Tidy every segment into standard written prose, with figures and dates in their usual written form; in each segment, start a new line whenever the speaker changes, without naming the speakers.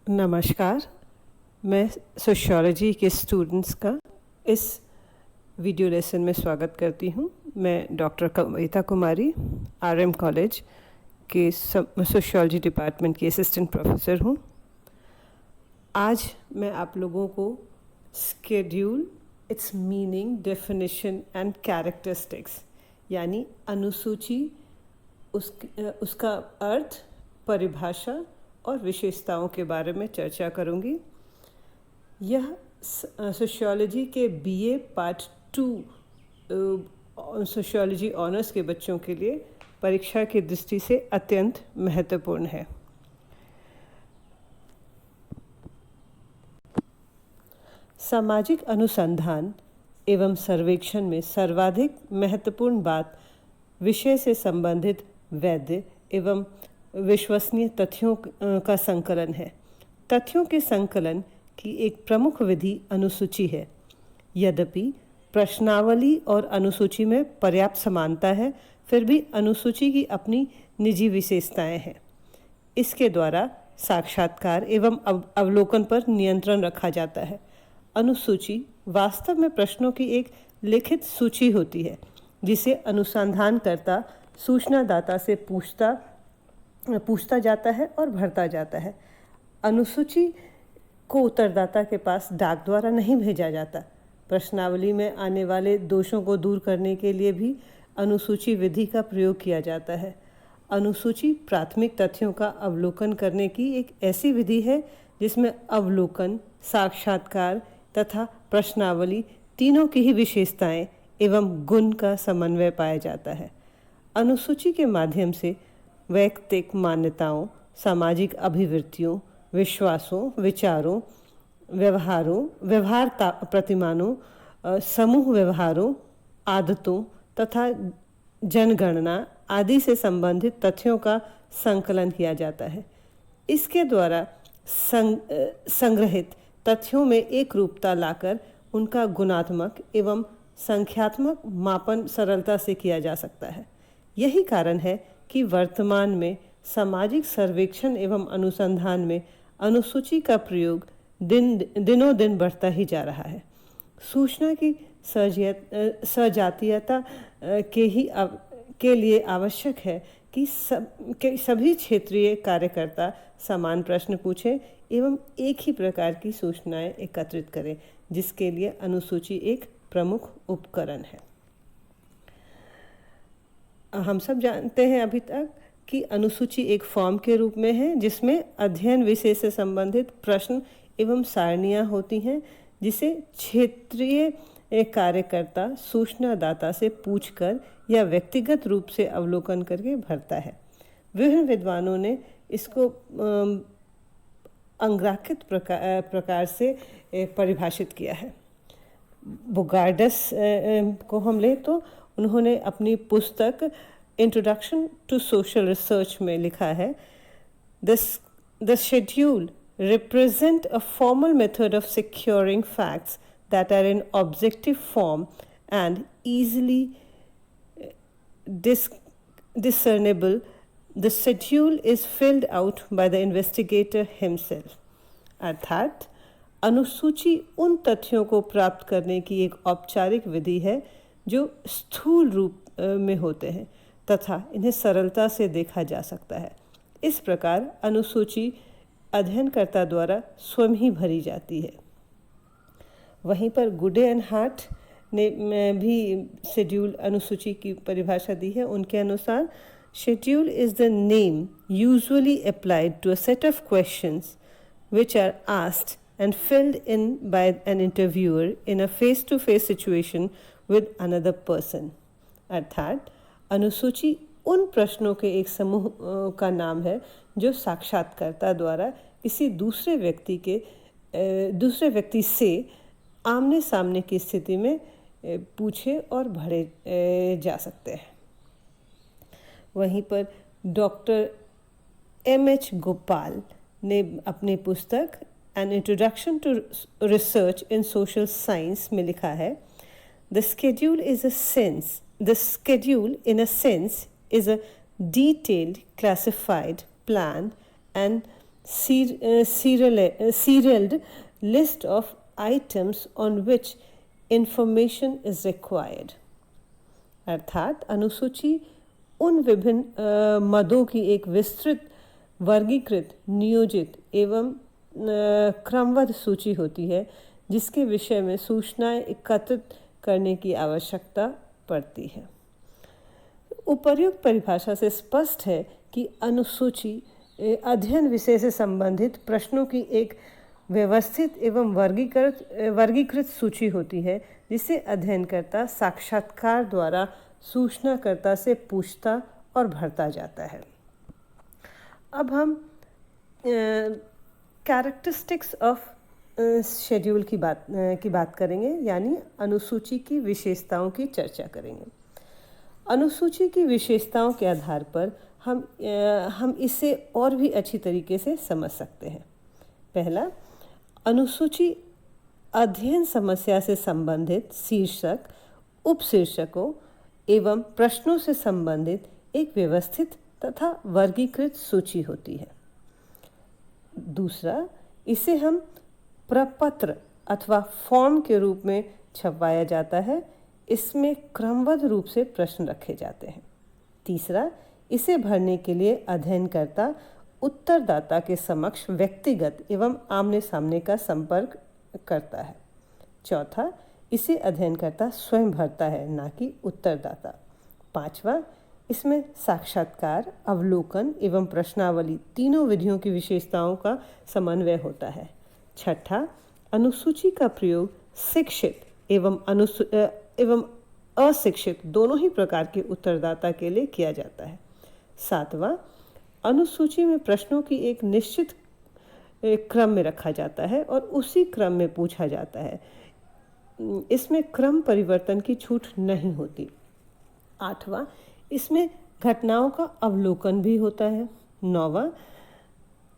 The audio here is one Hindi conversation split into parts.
नमस्कार। मैं सोशियोलॉजी के स्टूडेंट्स का इस वीडियो लेसन में स्वागत करती हूँ। मैं doctor Kavita Kumari RM college के सोशियोलॉजी डिपार्टमेंट की असिस्टेंट प्रोफेसर हूँ। आज मैं आप लोगों को schedule, it's meaning, definition and characteristics यानी अनुसूची, उसका अर्थ, परिभाषा और विशेषताओं के बारे में चर्चा करूंगी। यह सोशियोलॉजी के बीए पार्ट 2 सोशियोलॉजी ऑनर्स के बच्चों के लिए परीक्षा की दृष्टि से अत्यंत महत्वपूर्ण है। सामाजिक अनुसंधान एवं सर्वेक्षण में सर्वाधिक महत्वपूर्ण बात विषय से संबंधित वैध एवं विश्वसनीय तथ्यों का संकलन है। तथ्यों के संकलन की एक प्रमुख विधि अनुसूची है। यद्यपि प्रश्नावली और अनुसूची में पर्याप्त समानता है, फिर भी अनुसूची की अपनी निजी विशेषताएं हैं। इसके द्वारा साक्षात्कार एवं अवलोकन पर नियंत्रण रखा जाता है। अनुसूची वास्तव में प्रश्नों की एक लिखित सूची होती है, जिसे अनुसंधानकर्ता सूचनादाता से पूछता जाता है और भरता जाता है। अनुसूची को उत्तरदाता के पास डाक द्वारा नहीं भेजा जाता। प्रश्नावली में आने वाले दोषों को दूर करने के लिए भी अनुसूची विधि का प्रयोग किया जाता है। अनुसूची प्राथमिक तथ्यों का अवलोकन करने की एक ऐसी विधि है जिसमें अवलोकन, साक्षात्कार तथा प्रश्नावली तीनों की ही विशेषताएं एवं गुण का समन्वय पाया जाता है। अनुसूची के माध्यम से वैयक्तिक मान्यताओं, सामाजिक अभिवृत्तियों, विश्वासों, विचारों, व्यवहार प्रतिमानों, समूह व्यवहारों, आदतों तथा जनगणना आदि से संबंधित तथ्यों का संकलन किया जाता है। इसके द्वारा संग्रहित तथ्यों में एक रूपता लाकर उनका गुणात्मक एवं संख्यात्मक मापन सरलता से किया जा सकता है। यही कारण है कि वर्तमान में सामाजिक सर्वेक्षण एवं अनुसंधान में अनुसूची का प्रयोग दिनों दिन बढ़ता ही जा रहा है। सूचना की सजातीयता के लिए आवश्यक है कि सभी क्षेत्रीय कार्यकर्ता समान प्रश्न पूछें एवं एक ही प्रकार की सूचनाएं एकत्रित करें, जिसके लिए अनुसूची एक प्रमुख उपकरण है। हम सब जानते हैं अभी तक कि अनुसूची एक फॉर्म के रूप में है, जिसमें अध्ययन विषय से संबंधित प्रश्न एवं सारणियाँ होती हैं, जिसे क्षेत्रीय कार्यकर्ता सूचनादाता से पूछकर या व्यक्तिगत रूप से अवलोकन करके भरता है। विभिन्न विद्वानों ने इसको अंग्राकित प्रकार से परिभाषित किया है। बोगार्डस को हम ले तो उन्होंने अपनी पुस्तक इंट्रोडक्शन टू सोशल रिसर्च में लिखा है, the schedule represent a formal method of securing facts that are in objective form and easily discernible. The schedule is filled out by the investigator himself. अर्थात अनुसूची उन तथ्यों को प्राप्त करने की एक औपचारिक विधि है जो स्थूल रूप में होते हैं तथा इन्हें सरलता से देखा जा सकता है। इस प्रकार अनुसूची अध्ययनकर्ता द्वारा स्वयं ही भरी जाती है। वहीं पर गुडे एंड हार्ट ने भी शेड्यूल अनुसूची की परिभाषा दी है। उनके अनुसार schedule is the name usually applied to a set of questions which are asked and filled in by an interviewer in a face-to-face situation with another person. अर्थात अनुसूची उन प्रश्नों के एक समूह का नाम है जो साक्षात्कारकर्ता द्वारा किसी दूसरे व्यक्ति से आमने सामने की स्थिति में पूछे और भरे जा सकते हैं। वहीं पर डॉक्टर M.H. गोपाल ने अपनी पुस्तक an introduction to research in social science में लिखा है, the schedule in a sense is a detailed, classified, planned and serialed list of items on which information is required। अर्थात अनुसूची उन विभिन्न मदों की एक विस्तृत, वर्गीकृत, नियोजित एवं क्रमबद्ध सूची होती है जिसके विषय में सूचनाएं एकत्रित करने की आवश्यकता पड़ती है। उपर्युक्त परिभाषा से स्पष्ट है कि अनुसूची अध्ययन विषय से संबंधित प्रश्नों की एक व्यवस्थित एवं वर्गीकृत सूची होती है जिसे अध्ययनकर्ता साक्षात्कार द्वारा सूचनाकर्ता से पूछता और भरता जाता है। अब हम कैरेक्टरिस्टिक्स ऑफ शेड्यूल की बात करेंगे, यानी अनुसूची की विशेषताओं की चर्चा करेंगे। अनुसूची की विशेषताओं के आधार पर हम इसे और भी अच्छी तरीके से समझ सकते हैं। पहला, अनुसूची अध्ययन समस्या से संबंधित शीर्षक, उपशीर्षकों एवं प्रश्नों से संबंधित एक व्यवस्थित तथा वर्गीकृत सूची होती है। दूसरा, इसे हम प्रपत्र अथवा फॉर्म के रूप में छपवाया जाता है। इसमें क्रमबद्ध रूप से प्रश्न रखे जाते हैं। तीसरा, इसे भरने के लिए अध्ययनकर्ता उत्तरदाता के समक्ष व्यक्तिगत एवं आमने सामने का संपर्क करता है। चौथा, इसे अध्ययनकर्ता स्वयं भरता है, ना कि उत्तरदाता। पांचवा, इसमें साक्षात्कार, अवलोकन एवं प्रश्नावली तीनों विधियों की विशेषताओं का समन्वय होता है। छठा, अनुसूची का प्रयोग शिक्षित एवं अशिक्षित दोनों ही प्रकार के उत्तरदाता के लिए किया जाता है। सातवां, अनुसूची में प्रश्नों की एक निश्चित क्रम में रखा जाता है और उसी क्रम में पूछा जाता है। इसमें क्रम परिवर्तन की छूट नहीं होती। आठवां, इसमें घटनाओं का अवलोकन भी होता है। नौवां,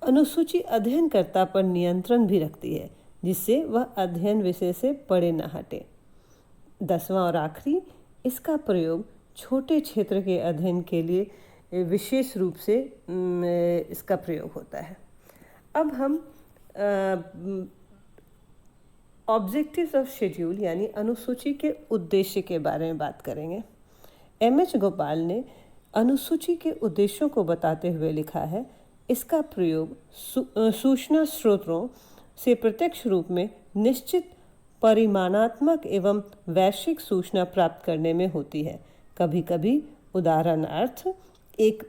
अनुसूची अध्ययनकर्ता पर नियंत्रण भी रखती है जिससे वह अध्ययन विषय से परे न हटे। 10वां और आखिरी, इसका प्रयोग छोटे क्षेत्र के अध्ययन के लिए विशेष रूप से इसका प्रयोग होता है। अब हम ऑब्जेक्टिव्स ऑफ शेड्यूल यानी अनुसूची के उद्देश्य के बारे में बात करेंगे। M.H. गोपाल ने अनुसूची के उद्देश्यों को बताते हुए लिखा है, इसका प्रयोग सूचना स्रोतों से प्रत्यक्ष रूप में निश्चित परिमाणात्मक एवं वैश्विक सूचना प्राप्त करने में होती है। कभी कभी उदाहरणार्थ एक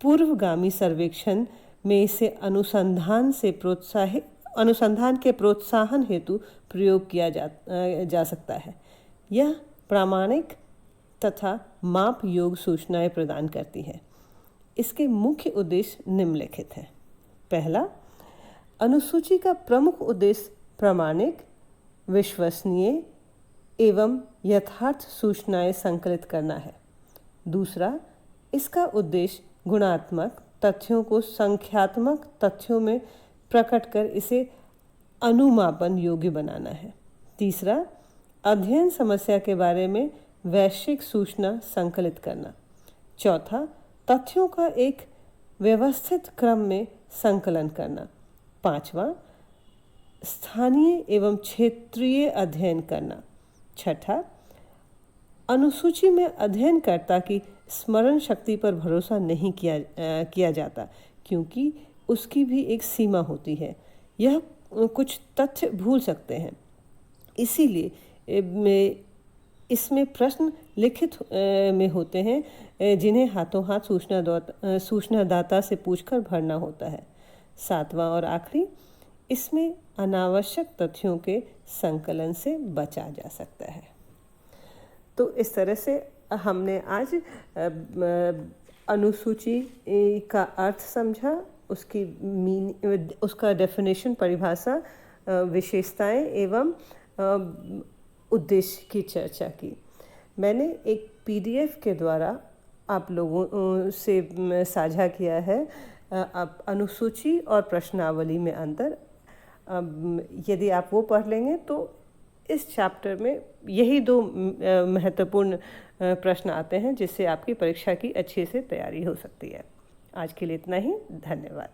पूर्वगामी सर्वेक्षण में इसे अनुसंधान के प्रोत्साहन हेतु प्रयोग किया जा सकता है। यह प्रामाणिक तथा माप योग्य सूचनाएं प्रदान करती है। इसके मुख्य उद्देश्य निम्नलिखित हैं। पहला, अनुसूची का प्रमुख उद्देश्य प्रामाणिक, विश्वसनीय एवं यथार्थ सूचनाएं संकलित करना है। दूसरा, इसका उद्देश्य गुणात्मक तथ्यों को संख्यात्मक तथ्यों में प्रकट कर इसे अनुमापन योग्य बनाना है। तीसरा, अध्ययन समस्या के बारे में वैश्विक सूचना संकलित करना। चौथा, तथ्यों का एक व्यवस्थित क्रम में संकलन करना। पांचवा, स्थानीय एवं क्षेत्रीय अध्ययन करना। छठा, अनुसूची में अध्ययनकर्ता की स्मरण शक्ति पर भरोसा नहीं किया जाता क्योंकि उसकी भी एक सीमा होती है। यह कुछ तथ्य भूल सकते हैं। इसीलिए इसमें प्रश्न लिखित में होते हैं जिन्हें हाथों हाथ सूचनादाता से पूछकर भरना होता है। सातवां और आखिरी, इसमें अनावश्यक तथ्यों के संकलन से बचा जा सकता है। तो इस तरह से हमने आज अनुसूची का अर्थ समझा, उसका डेफिनेशन, परिभाषा, विशेषताएं एवं उद्देश्य की चर्चा की। मैंने एक PDF के द्वारा आप लोगों से साझा किया है अनुसूची और प्रश्नावली में अंतर। यदि आप वो पढ़ लेंगे तो इस चैप्टर में यही दो महत्वपूर्ण प्रश्न आते हैं जिससे आपकी परीक्षा की अच्छे से तैयारी हो सकती है। आज के लिए इतना ही। धन्यवाद।